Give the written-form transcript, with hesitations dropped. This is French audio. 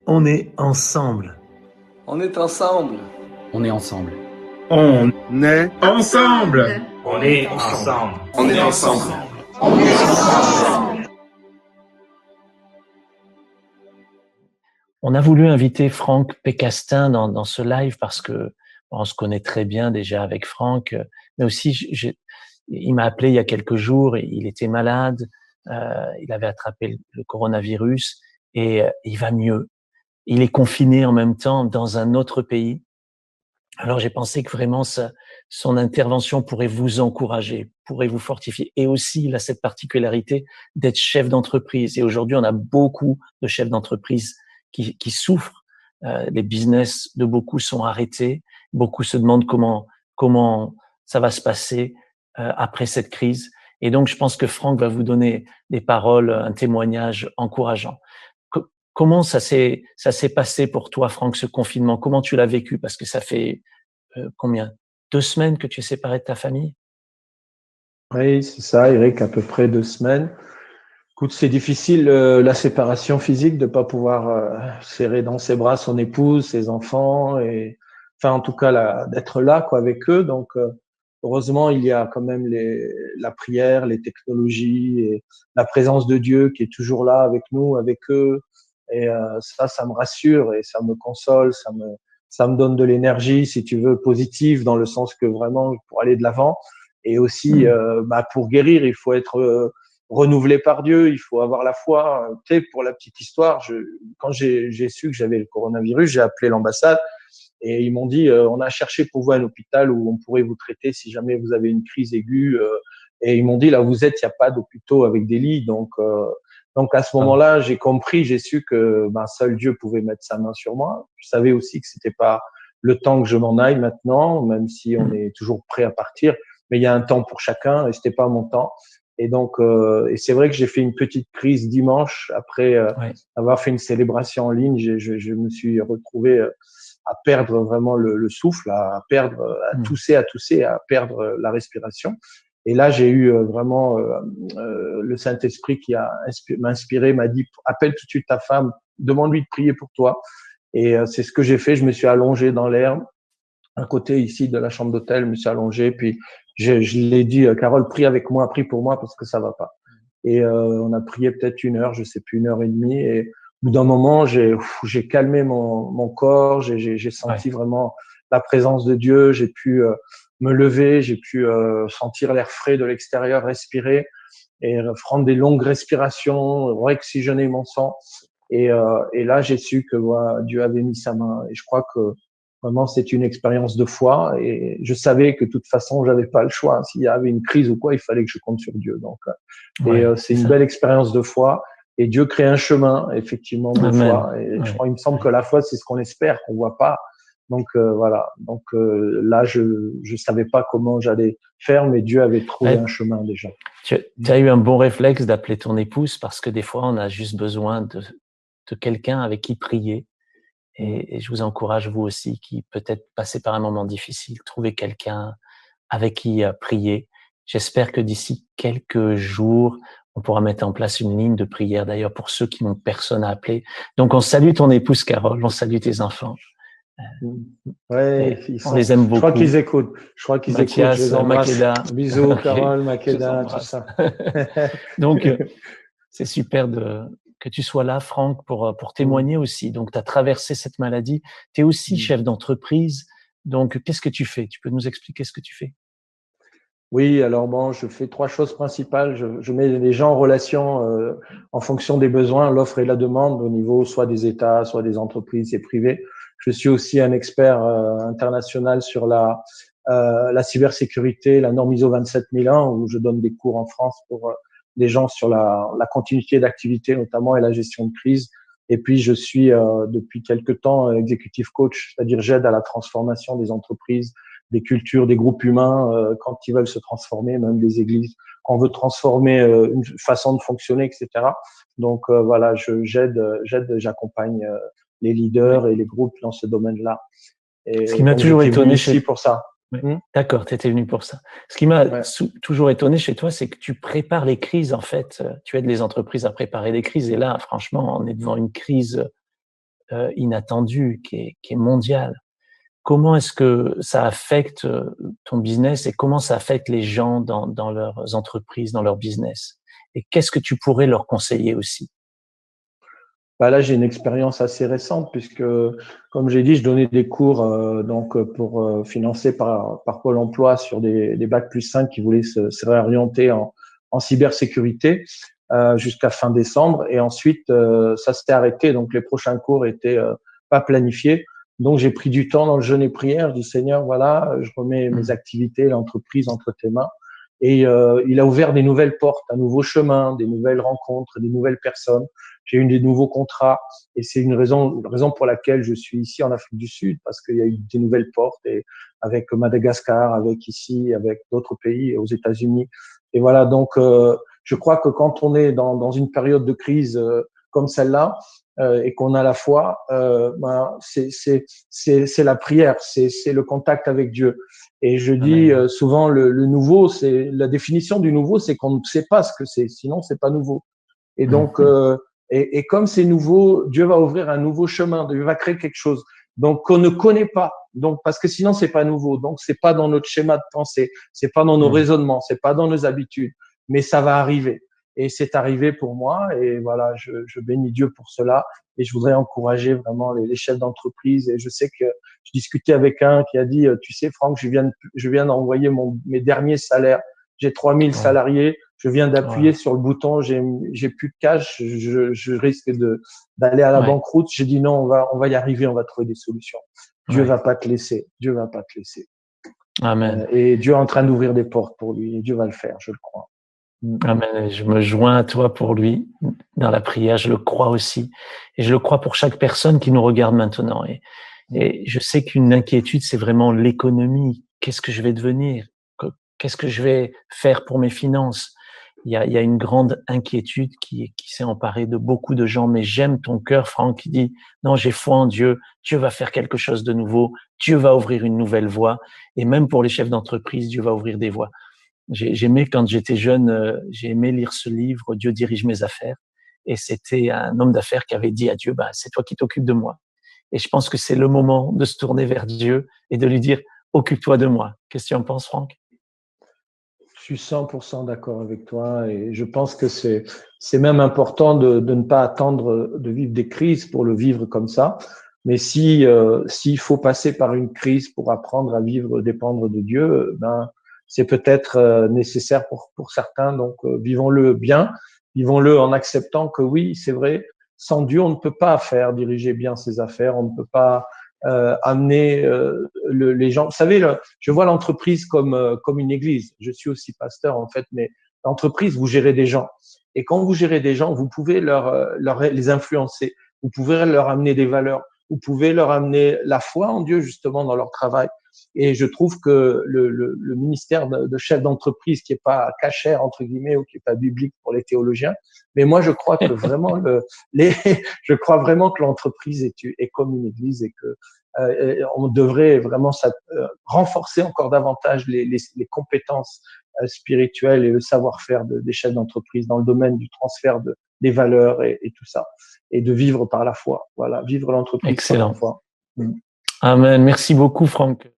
On est ensemble. On est ensemble. On est ensemble. On est ensemble. On est ensemble. On est ensemble. On a voulu inviter Franck Pécastin dans ce live parce que on se connaît très bien déjà avec Franck, mais aussi il m'a appelé il y a quelques jours, et il était malade, il avait attrapé le coronavirus et il va mieux. Il est confiné en même temps dans un autre pays. Alors j'ai pensé que vraiment son intervention pourrait vous encourager, pourrait vous fortifier. Et aussi, il a cette particularité d'être chef d'entreprise. Et aujourd'hui, on a beaucoup de chefs d'entreprise qui souffrent. Les business de beaucoup sont arrêtés. Beaucoup se demandent comment ça va se passer après cette crise. Et donc, je pense que Franck va vous donner des paroles, un témoignage encourageant. Comment ça s'est passé pour toi, Franck, ce confinement? Comment tu l'as vécu? Parce que ça fait combien? 2 semaines que tu es séparé de ta famille? Oui, c'est ça, Eric, à peu près 2 semaines. Écoute, c'est difficile la séparation physique de pas pouvoir serrer dans ses bras son épouse, ses enfants, et enfin en tout cas d'être là quoi avec eux. Donc heureusement il y a quand même la prière, les technologies et la présence de Dieu qui est toujours là avec nous, avec eux. Et ça me rassure et ça me console, ça me donne de l'énergie, si tu veux, positive dans le sens que vraiment pour aller de l'avant. Et aussi, pour guérir, il faut être renouvelé par Dieu, il faut avoir la foi. Tu sais, pour la petite histoire, quand j'ai su que j'avais le coronavirus, j'ai appelé l'ambassade et ils m'ont dit on a cherché pour vous un hôpital où on pourrait vous traiter si jamais vous avez une crise aiguë. Et ils m'ont dit là où vous êtes, il n'y a pas d'hôpitaux avec des lits. Donc à ce moment-là, j'ai compris, j'ai su que seul Dieu pouvait mettre sa main sur moi. Je savais aussi que c'était pas le temps que je m'en aille maintenant, même si on est toujours prêt à partir. Mais il y a un temps pour chacun et c'était pas mon temps. Et donc, et c'est vrai que j'ai fait une petite crise dimanche après avoir fait une célébration en ligne. Je me suis retrouvé à perdre vraiment le souffle, à perdre, à tousser, à perdre la respiration. Et là, j'ai eu vraiment le Saint-Esprit qui m'a inspiré, m'a dit appelle tout de suite ta femme, demande-lui de prier pour toi. Et c'est ce que j'ai fait. Je me suis allongé dans l'herbe à côté ici de la chambre d'hôtel, je me suis allongé, puis je l'ai dit, Carole, prie avec moi, prie pour moi parce que ça va pas. Et on a prié peut-être 1 heure, je sais plus, 1 heure et demie. Et au bout d'un moment, j'ai calmé mon corps, j'ai senti vraiment la présence de Dieu. J'ai pu me lever, j'ai pu sentir l'air frais de l'extérieur, respirer et prendre des longues respirations, réoxygéner mon sang. Et là, j'ai su que Dieu avait mis sa main. Et je crois que vraiment, c'est une expérience de foi. Et je savais que de toute façon, j'avais pas le choix. S'il y avait une crise ou quoi, il fallait que je compte sur Dieu. Donc, c'est une belle expérience de foi. Et Dieu crée un chemin, effectivement, de foi. Et je crois, il me semble que la foi, c'est ce qu'on espère, qu'on voit pas. Donc voilà. Donc là, je savais pas comment j'allais faire, mais Dieu avait trouvé un chemin déjà. Tu as eu un bon réflexe d'appeler ton épouse parce que des fois, on a juste besoin de quelqu'un avec qui prier. Et je vous encourage, vous aussi, qui peut-être passez par un moment difficile, trouvez quelqu'un avec qui prier. J'espère que d'ici quelques jours, on pourra mettre en place une ligne de prière, d'ailleurs, pour ceux qui n'ont personne à appeler. Donc, on salue ton épouse, Carole, on salue tes enfants. Ouais, on les aime beaucoup. Je crois qu'ils écoutent. Mathias, Je les embrasse. Makeda. Bisous, okay. Carole, Makeda, tout ça. Donc, c'est super que tu sois là, Franck, pour témoigner aussi. Donc, tu as traversé cette maladie. Tu es aussi chef d'entreprise. Donc, qu'est-ce que tu fais? Tu peux nous expliquer ce que tu fais? Oui, alors bon, je fais 3 choses principales. Je mets les gens en relation en fonction des besoins, l'offre et la demande au niveau soit des États, soit des entreprises et privés. Je suis aussi un expert international sur la cybersécurité, la norme ISO 27001, où je donne des cours en France pour des gens sur la continuité d'activité notamment et la gestion de crise. Et puis, je suis depuis quelque temps executive coach, c'est-à-dire j'aide à la transformation des entreprises, des cultures, des groupes humains quand ils veulent se transformer, même des églises, quand on veut transformer une façon de fonctionner, etc. Donc voilà, j'accompagne les leaders et les groupes dans ce domaine-là. Et ce qui m'a toujours étonné pour ça. D'accord, tu étais venu pour ça. Ce qui m'a toujours étonné chez toi, c'est que tu prépares les crises, en fait. Tu aides les entreprises à préparer les crises. Et là, franchement, on est devant une crise inattendu, qui est mondial. Comment est-ce que ça affecte ton business et comment ça affecte les gens dans leurs entreprises, dans leur business? Et qu'est-ce que tu pourrais leur conseiller aussi? Bah là, j'ai une expérience assez récente puisque, comme j'ai dit, je donnais des cours financés par Pôle Emploi sur des bac+5 qui voulaient se réorienter en cybersécurité jusqu'à fin décembre. Et ensuite, ça s'était arrêté. Donc, les prochains cours étaient pas planifiés. Donc, j'ai pris du temps dans le jeûne et prière. Je dis, Seigneur, voilà, je remets mes activités, l'entreprise entre tes mains. Et il a ouvert des nouvelles portes, un nouveau chemin, des nouvelles rencontres, des nouvelles personnes. J'ai eu des nouveaux contrats et c'est une raison pour laquelle je suis ici en Afrique du Sud, parce qu'il y a eu des nouvelles portes et avec Madagascar, avec ici, avec d'autres pays, aux États-Unis. Et voilà, donc je crois que quand on est dans une période de crise comme celle-là et qu'on a la foi, c'est la prière, c'est le contact avec Dieu. Et je dis souvent le nouveau, c'est la définition du nouveau, c'est qu'on ne sait pas ce que c'est, sinon c'est pas nouveau. Et donc et comme c'est nouveau, Dieu va ouvrir un nouveau chemin, Dieu va créer quelque chose donc qu'on ne connaît pas. Donc parce que sinon c'est pas nouveau, donc c'est pas dans notre schéma de pensée, c'est pas dans nos raisonnements, c'est pas dans nos habitudes, mais ça va arriver. Et c'est arrivé pour moi et voilà, je bénis Dieu pour cela et je voudrais encourager vraiment les chefs d'entreprise. Et je sais que je discutais avec un qui a dit, tu sais Franck, je viens d'envoyer mes derniers salaires. J'ai 3000 salariés. Je viens d'appuyer sur le bouton. J'ai plus de cash. Je risque d'aller à la banqueroute. J'ai dit non, on va y arriver. On va trouver des solutions. Dieu va pas te laisser. Dieu va pas te laisser. Amen. Et Dieu est en train d'ouvrir des portes pour lui. Et Dieu va le faire, je le crois. Amen. Je me joins à toi pour lui dans la prière. Je le crois aussi. Et je le crois pour chaque personne qui nous regarde maintenant. Et je sais qu'une inquiétude, c'est vraiment l'économie. Qu'est-ce que je vais devenir? Qu'est-ce que je vais faire pour mes finances? Il y a une grande inquiétude qui s'est emparée de beaucoup de gens. Mais j'aime ton cœur, Franck, qui dit, non, j'ai foi en Dieu. Dieu va faire quelque chose de nouveau. Dieu va ouvrir une nouvelle voie. Et même pour les chefs d'entreprise, Dieu va ouvrir des voies. J'aimais quand j'étais jeune, j'ai aimé lire ce livre, Dieu dirige mes affaires. Et c'était un homme d'affaires qui avait dit à Dieu, c'est toi qui t'occupes de moi. Et je pense que c'est le moment de se tourner vers Dieu et de lui dire, occupe-toi de moi. Qu'est-ce que tu en penses, Franck? Je suis 100% d'accord avec toi et je pense que c'est même important de ne pas attendre de vivre des crises pour le vivre comme ça. Mais s'il faut passer par une crise pour apprendre à vivre, dépendre de Dieu, c'est peut-être nécessaire pour certains. Donc, vivons-le bien, vivons-le en acceptant que oui, c'est vrai, sans Dieu, on ne peut pas diriger bien ses affaires, on ne peut pas amener les gens. Vous savez, je vois l'entreprise comme une église. Je suis aussi pasteur en fait, mais l'entreprise, vous gérez des gens. Et quand vous gérez des gens, vous pouvez les influencer. Vous pouvez leur amener des valeurs. Vous pouvez leur amener la foi en Dieu justement dans leur travail. Et je trouve que le ministère de chef d'entreprise, qui est pas cachère entre guillemets ou qui est pas biblique pour les théologiens, mais moi je crois que vraiment je crois vraiment que l'entreprise est comme une église et que on devrait vraiment renforcer encore davantage les compétences spirituelles et le savoir-faire des chefs d'entreprise dans le domaine du transfert des valeurs et tout ça, et de vivre par la foi. Voilà, vivre l'entreprise par la foi. Amen. Merci beaucoup, Franck.